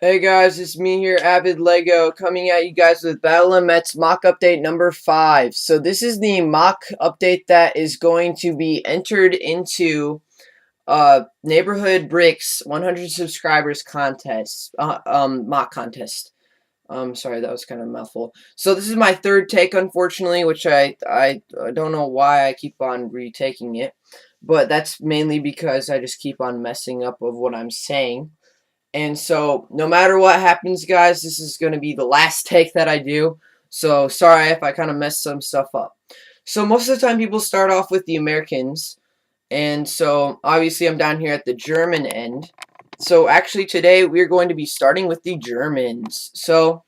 Hey guys, it's me here, AvidLego, coming at you guys with Battle of Metz mock update number 5. So this is the mock update that is going to be entered into Neighborhood Bricks 100 subscribers contest, mock contest. Sorry, that was kind of a mouthful. So this is my third take, unfortunately, which I don't know why I keep on retaking it, but that's mainly because I just keep on messing up of what I'm saying. And so, no matter what happens, guys, this is going to be the last take that I do. So, sorry if I kind of messed some stuff up. So, most of the time, people start off with the Americans. And so, obviously, I'm down here at the German end. So, actually, today, we're going to be starting with the Germans. So,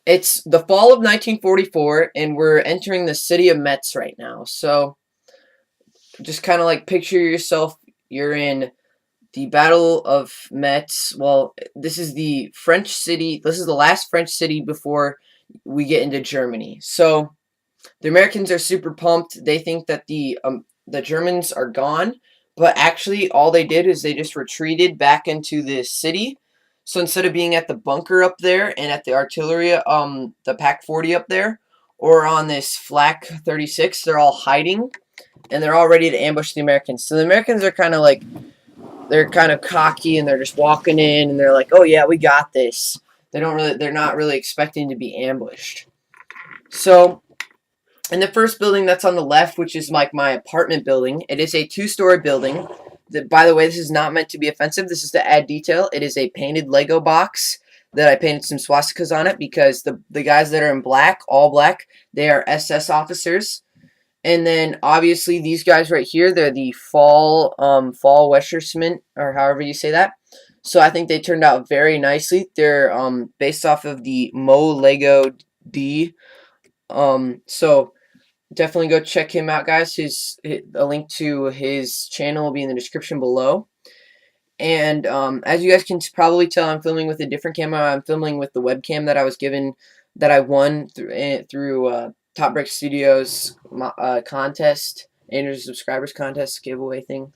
it's the fall of 1944, and we're entering the city of Metz right now. So, just kind of like picture yourself, you're in the Battle of Metz. Well, this is the French city. This is the last French city before we get into Germany. So the Americans are super pumped. They think that the Germans are gone, but actually all they did is they just retreated back into the city. So instead of being at the bunker up there and at the artillery, the Pac 40 up there, or on this Flak 36, they're all hiding and they're all ready to ambush the Americans. So the Americans are kind of like, they're kind of cocky and they're just walking in and they're like, "Oh yeah, we got this." They're not really expecting to be ambushed. So, in the first building that's on the left, which is like my apartment building, it is a two-story building. By the way, this is not meant to be offensive. This is to add detail. It is a painted Lego box that I painted some swastikas on it because the guys that are in black, all black, they are SS officers. And then obviously these guys right here, they're the fall Westersmint, or however you say that. So I think they turned out very nicely. They're based off of the Lego D. So definitely go check him out, guys. A link to his channel will be in the description below. And as you guys can probably tell, I'm filming with a different camera. I'm filming with the webcam that I was given, that I won through Top Brick Studios contest, 800 subscribers contest giveaway thing.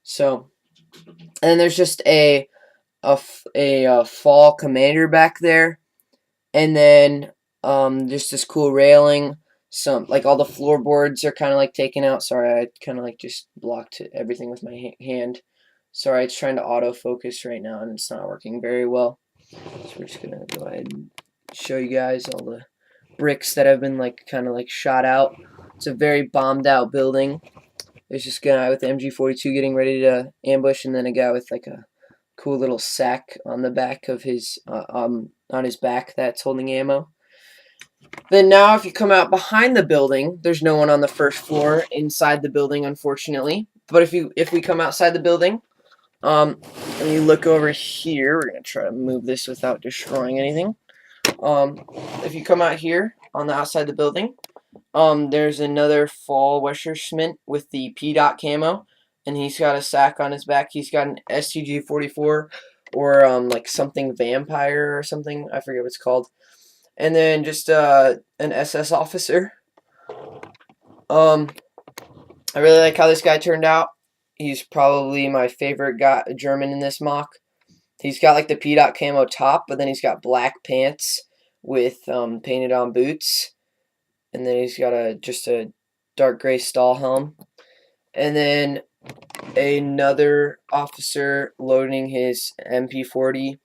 So, and then there's just a fall commander back there, and then just this cool railing. Some like all the floorboards are kind of like taken out. Sorry, I kind of like just blocked everything with my hand. Sorry, it's trying to autofocus right now and it's not working very well. So we're just gonna go ahead and show you guys all the bricks that have been like kind of like shot out. It's a very bombed out building. There's this guy with the MG42 getting ready to ambush, and then a guy with like a cool little sack on the back of his on his back that's holding ammo. Then now if you come out behind the building, there's no one on the first floor inside the building, unfortunately. But if we come outside the building, and you look over here, we're gonna try to move this without destroying anything. If you come out here on the outside of the building, there's another fall Westersmint with the P dot camo, and he's got a sack on his back. He's got an STG-44 or like something vampire or something. I forget what it's called. And then just an SS officer. I really like how this guy turned out. He's probably my favorite guy, German in this mock. He's got like the P dot camo top, but then he's got black pants with painted on boots, and then he's got just a dark gray stall helm, and then another officer loading his MP40,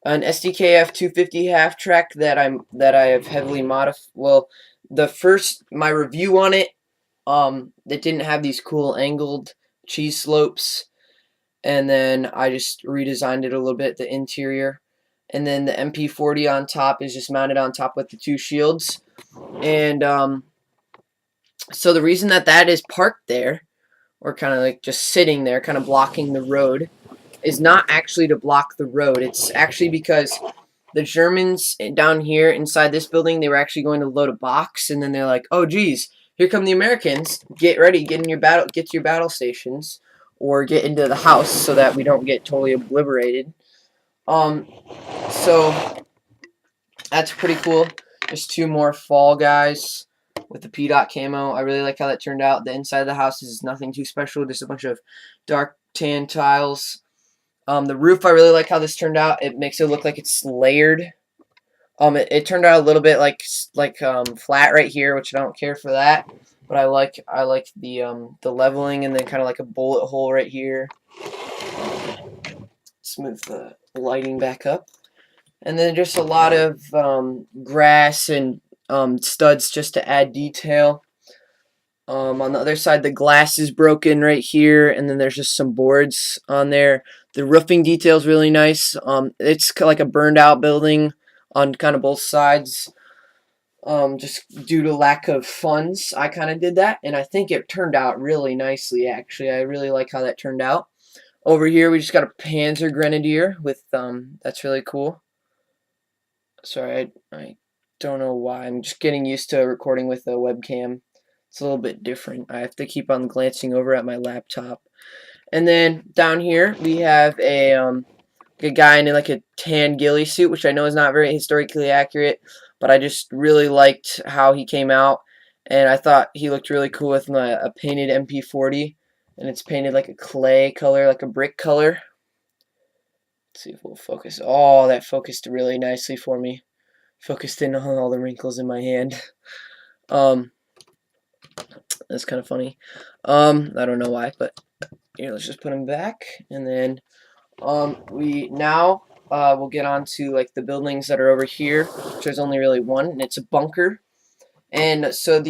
an SDKF 250 half track that I have heavily modified. Well, my review on it, it didn't have these cool angled cheese slopes. And then I just redesigned it a little bit, the interior. And then the MP40 on top is just mounted on top with the two shields. And so the reason that is parked there, or kind of like just sitting there, kind of blocking the road, is not actually to block the road. It's actually because the Germans down here inside this building, they were actually going to load a box. And then they're like, oh, geez, here come the Americans. Get ready, get to your battle stations, or get into the house so that we don't get totally obliterated. So that's pretty cool. Just two more fall guys with the P dot camo. I really like how that turned out. The inside of the house is nothing too special, just a bunch of dark tan tiles. The roof, I really like how this turned out. It makes it look like it's layered. It turned out a little bit like flat right here, which I don't care for that. But I like the leveling, and then kind of like a bullet hole right here. Let's move the lighting back up. And then just a lot of grass and studs just to add detail. On the other side, the glass is broken right here, and then there's just some boards on there. The roofing detail is really nice. It's like a burned out building on kind of both sides. Just due to lack of funds, I kind of did that, and I think it turned out really nicely, actually. I really like how that turned out. Over here, we just got a Panzer Grenadier with, that's really cool. Sorry, I don't know why. I'm just getting used to recording with a webcam. It's a little bit different. I have to keep on glancing over at my laptop. And then down here, we have a guy in like a tan ghillie suit, which I know is not very historically accurate, but I just really liked how he came out, and I thought he looked really cool with a painted MP40, and it's painted like a clay color, like a brick color. Let's see if we'll focus. Oh, that focused really nicely for me. Focused in on all the wrinkles in my hand. That's kind of funny. I don't know why, but here, let's just put him back, and then we now we'll get on to like the buildings that are over here, which there's only really one, and it's a bunker. And so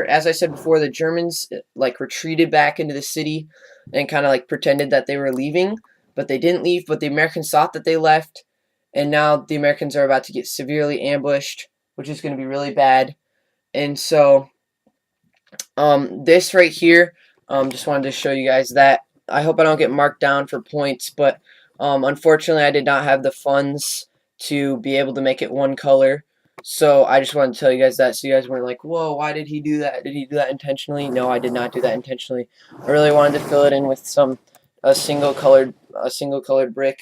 as I said before, the Germans like retreated back into the city and kind of like pretended that they were leaving, but they didn't leave. But the Americans thought that they left, and now the Americans are about to get severely ambushed, which is going to be really bad. And so this right here, just wanted to show you guys that. I hope I don't get marked down for points, but unfortunately I did not have the funds to be able to make it one color. So I just wanted to tell you guys that, so you guys weren't like, whoa, why did he do that? Did he do that intentionally? No, I did not do that intentionally. I really wanted to fill it in with a single colored brick,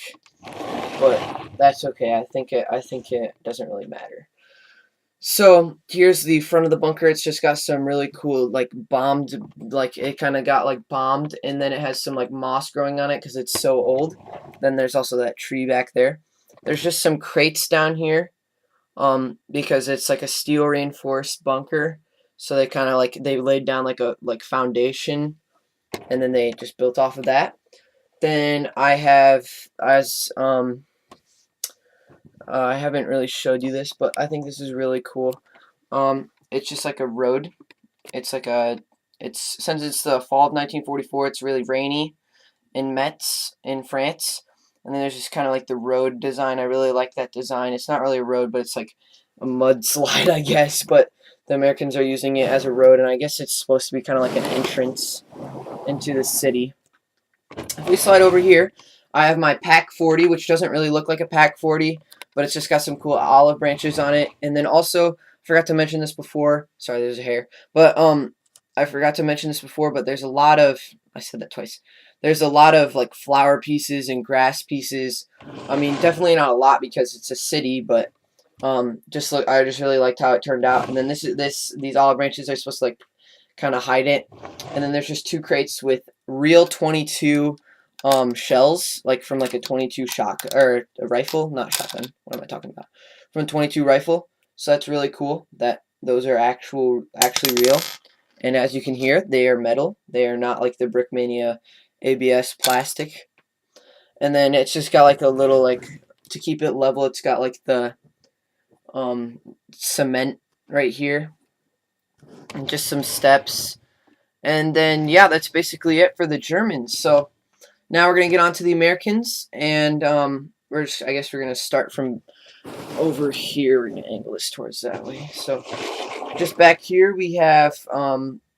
but that's okay. I think it doesn't really matter. So here's the front of the bunker. It's just got some really cool like bombed, like it kind of got like bombed, and then it has some like moss growing on it because it's so old. Then there's also that tree back there. There's just some crates down here, because it's like a steel reinforced bunker. So they kind of like they laid down like a foundation, and then they just built off of that. Then I have I haven't really showed you this, but I think this is really cool. It's just like a road. It's like since it's the fall of 1944, it's really rainy in Metz in France. And then there's just kind of like the road design. I really like that design. It's not really a road, but it's like a mudslide, I guess. But the Americans are using it as a road, and I guess it's supposed to be kind of like an entrance into the city. If we slide over here, I have my Pack 40, which doesn't really look like a Pack 40, but it's just got some cool olive branches on it. And then also, forgot to mention this before. Sorry, there's a hair. But I forgot to mention this before, but there's a lot of, I said that twice. There's a lot of like flower pieces and grass pieces. I mean, definitely not a lot because it's a city, but I just really liked how it turned out. And then these olive branches are supposed to like kind of hide it. And then there's just two crates with real 22 shells, like from like a 22 or a rifle, not shotgun. What am I talking about? From a 22 rifle. So that's really cool that those are actually real. And as you can hear, they are metal. They are not like the Brickmania ABS plastic. And then it's just got like a little like to keep it level. It's got like the cement right here, and just some steps. And then yeah, that's basically it for the Germans. So now we're gonna get on to the Americans, and I guess we're gonna start from over here. We're gonna angle this towards that way. So just back here we have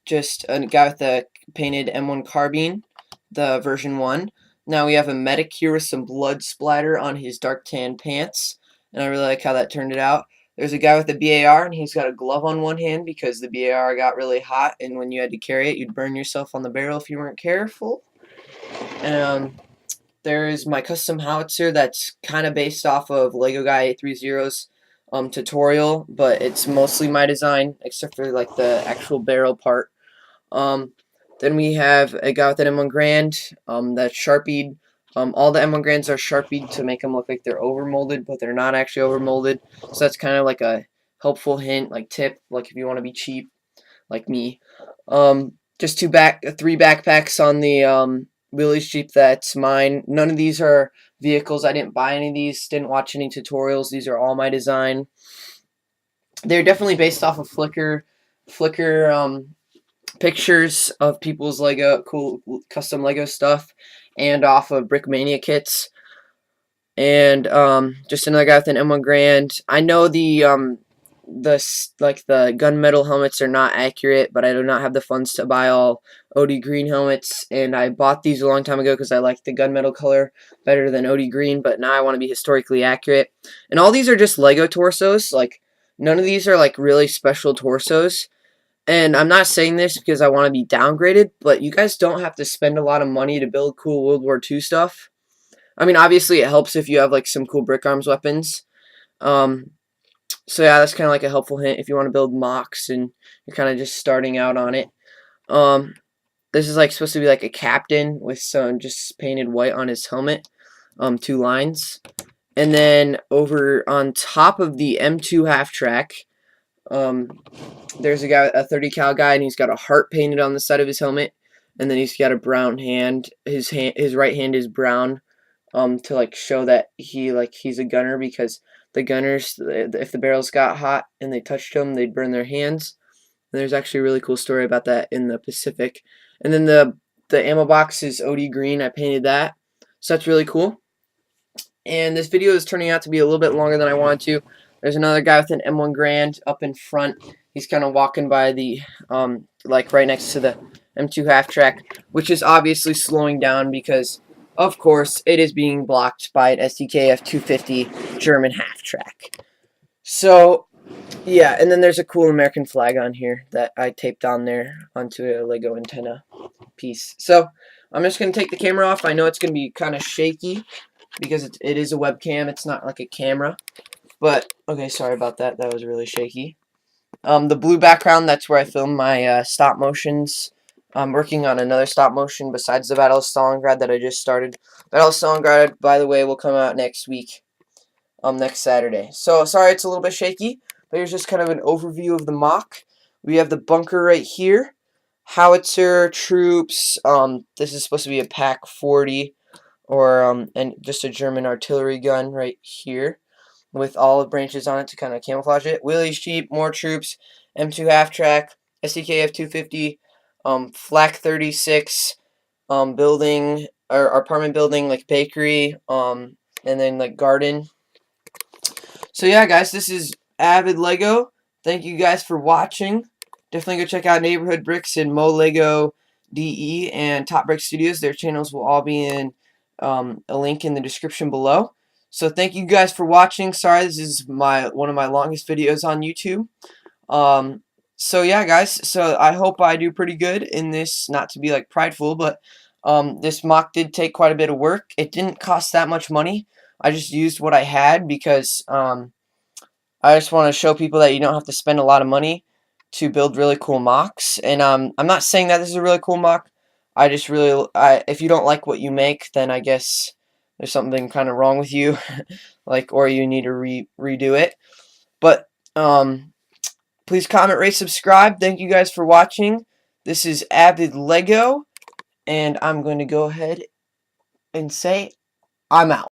just a guy with the painted M1 carbine, the version 1. Now we have a medic here with some blood splatter on his dark tan pants, and I really like how that turned it out. There's a guy with a BAR, and he's got a glove on one hand because the BAR got really hot, and when you had to carry it, you'd burn yourself on the barrel if you weren't careful. And there is my custom howitzer that's kind of based off of Lego Guy 830's tutorial, but it's mostly my design, except for like the actual barrel part. Then we have a guy with an M1 Grand that's sharpied. All the M1 Grands are Sharpied to make them look like they're overmolded, but they're not actually overmolded. So that's kind of like a helpful hint, like tip, like if you want to be cheap, like me. Just three backpacks on the Willys Jeep. That's mine. None of these are vehicles. I didn't buy any of these. Didn't watch any tutorials. These are all my design. They're definitely based off of Flickr pictures of people's Lego cool custom Lego stuff, and off of Brickmania kits. And just another guy with an M1 Grand. I know the gunmetal helmets are not accurate, but I do not have the funds to buy all OD green helmets, and I bought these a long time ago because I like the gunmetal color better than OD green, but now I want to be historically accurate. And all these are just Lego torsos. Like, none of these are like really special torsos. And I'm not saying this because I want to be downgraded, but you guys don't have to spend a lot of money to build cool World War II stuff. I mean, obviously it helps if you have like some cool brick arms weapons. So yeah, that's kind of like a helpful hint if you want to build MOCs and you're kind of just starting out on it. This is like supposed to be like a captain with some just painted white on his helmet. 2 lines. And then over on top of the M2 half track, there's a 30 cal guy, and he's got a heart painted on the side of his helmet, and then he's got a brown hand. His right hand is brown, to like show that he's a gunner, because the gunners, if the barrels got hot and they touched them, they'd burn their hands. And there's actually a really cool story about that in the Pacific. And then the ammo box is OD green. I painted that, so that's really cool. And this video is turning out to be a little bit longer than I wanted to. There's another guy with an M1 Grand up in front. He's kind of walking by the, like right next to the M2 half track, which is obviously slowing down because, of course, it is being blocked by an SDKF 250 German half track. So, yeah, and then there's a cool American flag on here that I taped on there onto a Lego antenna piece. So, I'm just going to take the camera off. I know it's going to be kind of shaky because it is a webcam. It's not like a camera. But, okay, sorry about that. That was really shaky. The blue background, that's where I film my stop motions. I'm working on another stop motion besides the Battle of Stalingrad that I just started. Battle of Stalingrad, by the way, will come out next week, next Saturday. So, sorry it's a little bit shaky, but here's just kind of an overview of the MOC. We have the bunker right here. Howitzer, troops, this is supposed to be a PaK 40, or, and just a German artillery gun right here, with olive branches on it to kind of camouflage it. Willys Jeep, more troops, M2 half track, SDKF 250, Flak 36, building, or apartment building, like bakery, and then like garden. So yeah, guys, this is AvidLego. Thank you guys for watching. Definitely go check out Neighborhood Bricks and MoLego DE and Top Brick Studios. Their channels will all be in a link in the description below. So thank you guys for watching. Sorry, this is one of my longest videos on YouTube. So yeah, guys. So I hope I do pretty good in this. Not to be like prideful, but this MOC did take quite a bit of work. It didn't cost that much money. I just used what I had because I just want to show people that you don't have to spend a lot of money to build really cool MOCs. And I'm not saying that this is a really cool MOC. I just really, if you don't like what you make, then I guess there's something kind of wrong with you, like, or you need to redo it. But please comment, rate, subscribe. Thank you guys for watching. This is AvidLego, and I'm going to go ahead and say I'm out.